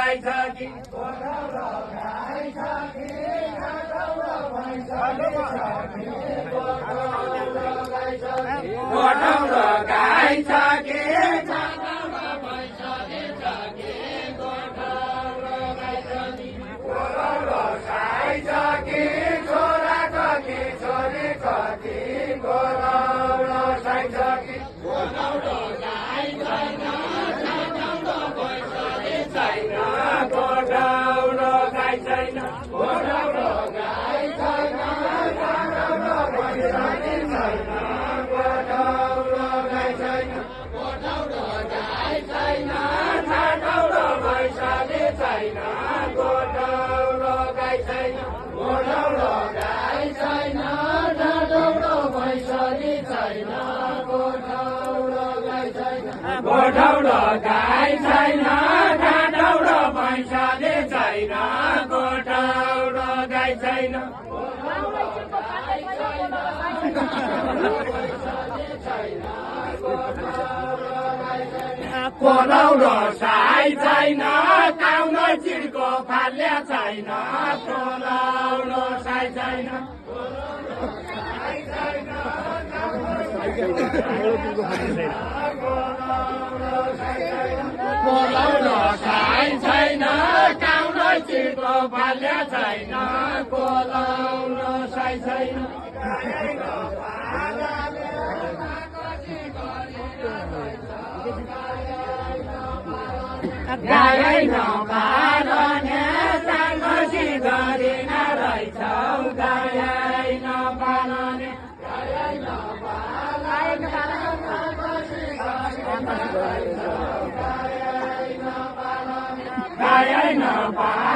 गाई छ कि गोठाउलो गाई छ कि गोठाउलो गाई छ कि छोरा छ कि छोरी छ कि गोठाउलो गाई छ कि गोठाउलो गाई छैन गोठाउलो गाई छैन गोठाउलो गाई छैन गोठाउलो गाई छैन गोठाउलो गाई छैन ठाडौलो भैँसाले छैन गोठाउलो गाई छैन गोठाउलो गाई छैन ठाडौलो भैँसाले छैन गोठाउलो गाई छैन गोठाउलो गाई छैन ठाडौलो भैँसाले छैन गोठाउलो गाई छैन कोलाउलो साई छैन काउलो चिडको फाल्या छैन कोलाउलो साई छैन कोलाउलो साई छैन काउलो चिडको फाल्या छैन कोलाउलो साई छैन गाई नपालने साङ्गसी गरिन रहेछौ गाई नपालने गाई नपालने गाई नपालने